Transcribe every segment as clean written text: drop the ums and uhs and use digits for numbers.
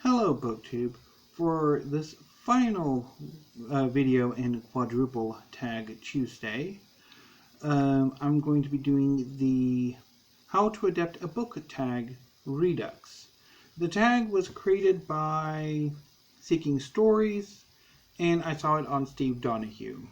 Hello BookTube. For this final video in Quadruple Tag Tuesday, I'm going to be doing the How to Adapt a Book tag Redux. The tag was created by Seeking Stories, and I saw it on Steve Donahue.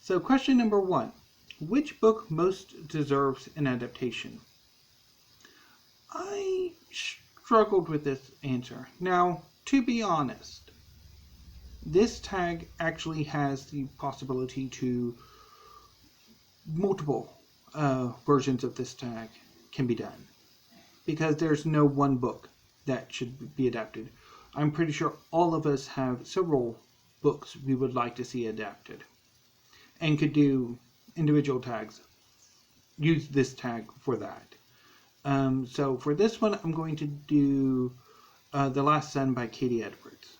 So question number 1. Which book most deserves an adaptation? I struggled with this answer. Now, to be honest, this tag actually has the possibility to multiple versions of this tag can be done, because there's no one book that should be adapted. I'm pretty sure all of us have several books we would like to see adapted, and could do individual tags. Use this tag for that. So for this one, I'm going to do The Last Son by Katie Edwards.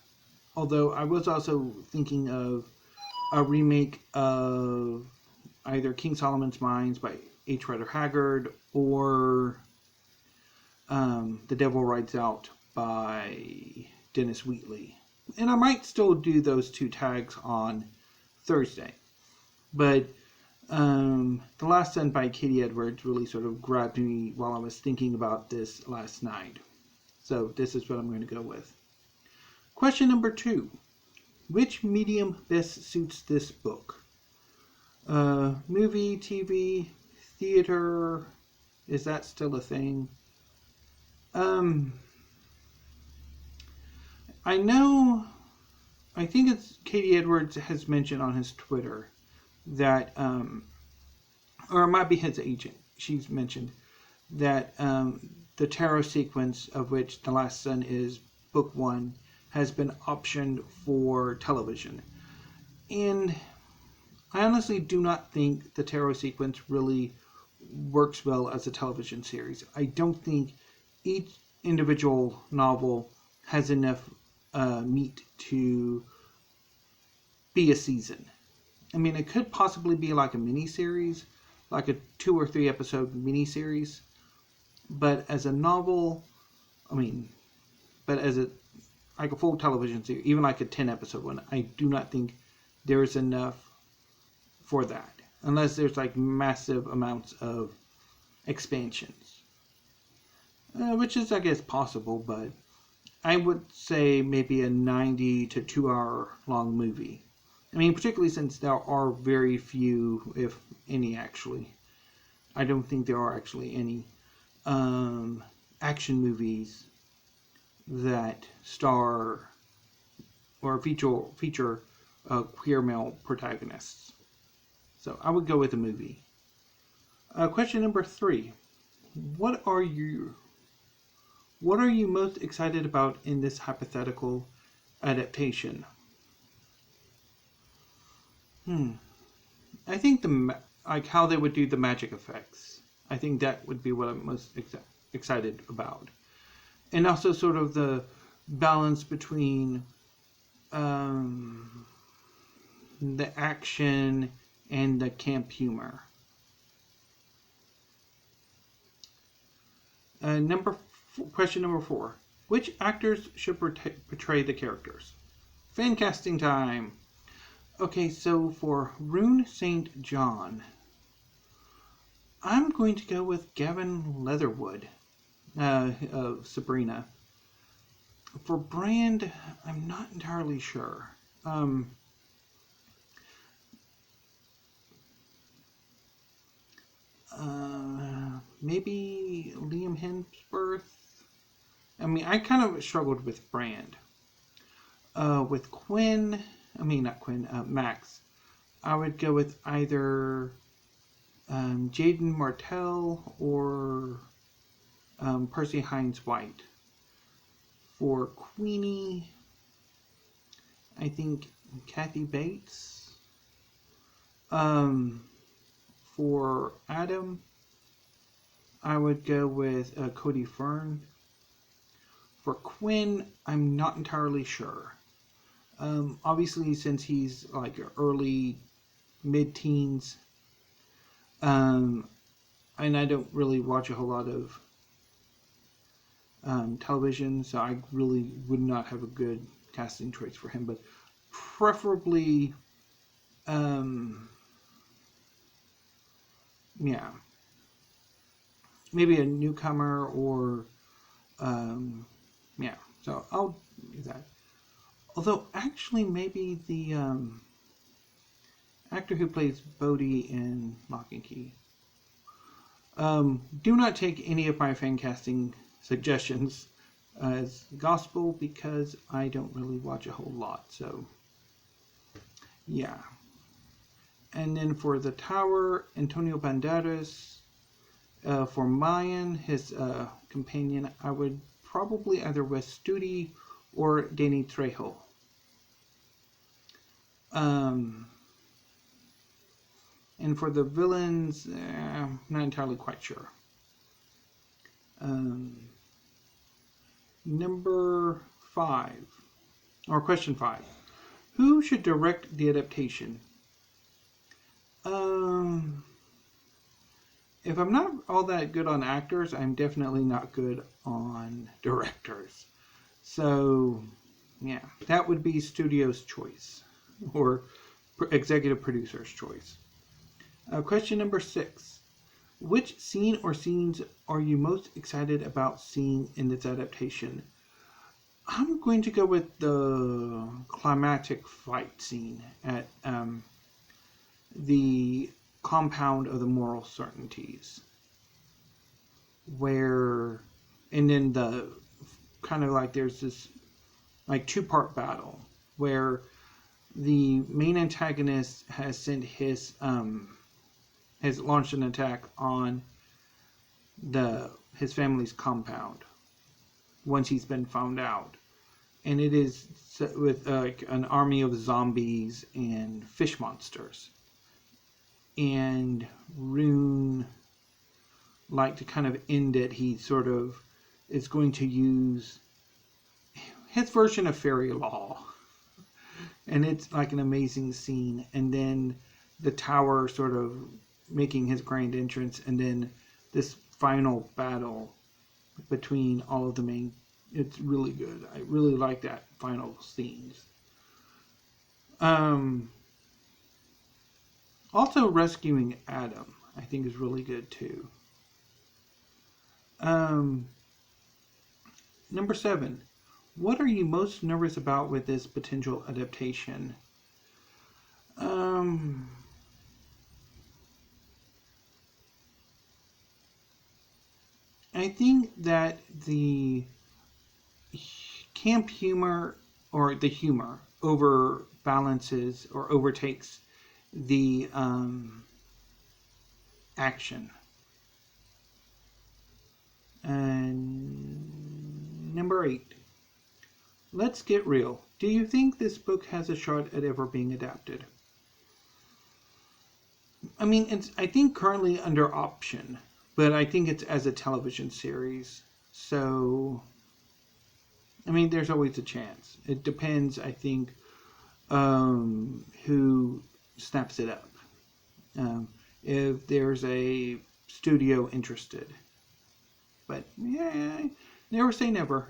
Although I was also thinking of a remake of either King Solomon's Mines by H. Rider Haggard or The Devil Rides Out by Dennis Wheatley. And I might still do those two tags on Thursday. But The Last Son by Katie Edwards really sort of grabbed me while I was thinking about this last night. So this is what I'm going to go with. Question number 2. Which medium best suits this book? Movie, TV, theater, is that still a thing? I think it's Katie Edwards has mentioned on his Twitter that, or it might be his agent, she's mentioned that the tarot sequence, of which The Last Son is book 1, has been optioned for television. And I honestly do not think the tarot sequence really works well as a television series. I don't think each individual novel has enough meat to be a season. I mean, it could possibly be like a mini-series, like a 2 or 3 episode mini-series, but as a novel, but as like a full television series, even like a 10 episode one, I do not think there is enough for that, unless there's like massive amounts of expansions, which is, I guess, possible, but I would say maybe a 90 to 2 hour long movie. I mean, particularly since there are very few, if any, actually. I don't think there are actually any action movies that star or feature queer male protagonists. So I would go with a movie. Question number 3. What are you most excited about in this hypothetical adaptation? I think how they would do the magic effects. I think that would be what I'm most excited about. And also sort of the balance between the action and the camp humor. Question number 4. Which actors should portray the characters? Fan casting time! Okay, so for Rune St. John, I'm going to go with Gavin Leatherwood of Sabrina. For Brand, I'm not entirely sure. Maybe Liam Hemsworth? I mean, I kind of struggled with Brand. With Max, I would go with either Jaden Martell or Percy Hines White. For Queenie, I think Kathy Bates. For Adam, I would go with Cody Fern. For Quinn, I'm not entirely sure. Obviously, since he's like early, mid-teens, and I don't really watch a whole lot of television, so I really would not have a good casting choice for him, but preferably, yeah, maybe a newcomer or, yeah, so I'll do that. Although, actually, maybe the actor who plays Bodhi in Lock and Key. Do not take any of my fan casting suggestions as gospel because I don't really watch a whole lot, so yeah. And then for the Tower, Antonio Banderas. For Mayan, his companion, I would probably either Wes Studi or Danny Trejo. And for the villains, I'm not entirely quite sure. Number 5, or question 5. Who should direct the adaptation? If I'm not all that good on actors, I'm definitely not good on directors. So, yeah, that would be studio's choice or executive producer's choice. Question number 6. Which scene or scenes are you most excited about seeing in this adaptation? I'm going to go with the climactic fight scene at the compound of the moral certainties, where, and then the kind of like there's this like 2-part battle where the main antagonist has sent his launched an attack on his family's compound once he's been found out, and it is with like an army of zombies and fish monsters. And Rune, like to kind of end it, he sort of is going to use his version of fairy law, and it's like an amazing scene. And then the Tower sort of making his grand entrance, and then this final battle between all of the main. It's really good. I really like that final scenes. Also, rescuing Adam, I think, is really good too. Number 7. What are you most nervous about with this potential adaptation? I think that the camp humor, or the humor, overbalances or overtakes the action. And number 8. Let's get real. Do you think this book has a shot at ever being adapted? I mean, it's, I think, currently under option, but I think it's as a television series. So, I mean, there's always a chance. It depends, I think, who snaps it up. If there's a studio interested. But, yeah, never say never.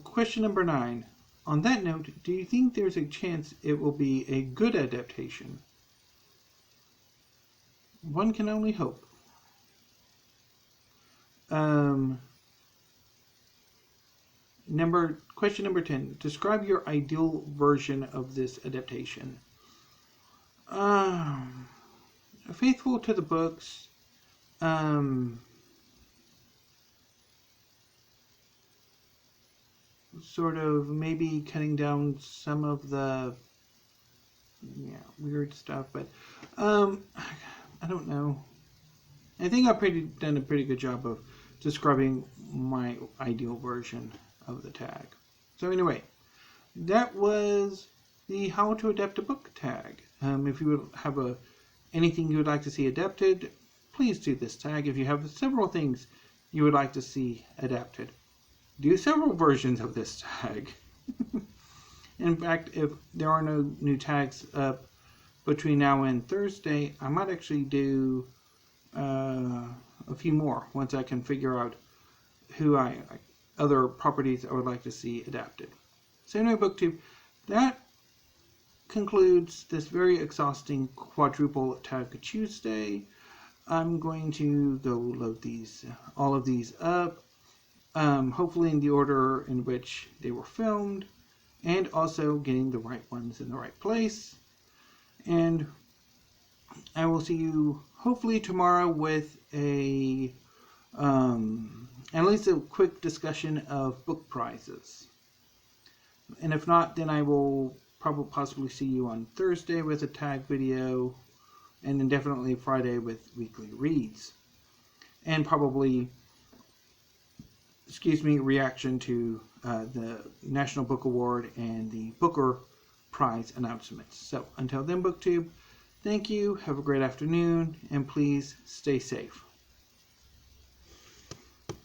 Question number 9. On that note, do you think there's a chance it will be a good adaptation? One can only hope. Question number 10. Describe your ideal version of this adaptation. Faithful to the books. Sort of maybe cutting down some of the weird stuff, but I don't know. I think I've done a pretty good job of describing my ideal version of the tag. So anyway, that was the How to Adapt a Book tag. If you would have anything you would like to see adapted, please do this tag. If you have several things you would like to see adapted, do several versions of this tag. In fact, if there are no new tags up between now and Thursday, I might actually do a few more once I can figure out who other properties I would like to see adapted. So anyway, BookTube, that concludes this very exhausting Quadruple Tag Tuesday. I'm going to go load all of these up, hopefully in the order in which they were filmed, and also getting the right ones in the right place. And I will see you hopefully tomorrow with at least a quick discussion of book prizes. And if not, then I will possibly see you on Thursday with a tag video, and then definitely Friday with weekly reads. And probably, reaction to the National Book Award and the Booker Prize announcements. So until then, BookTube, thank you, have a great afternoon, and please stay safe.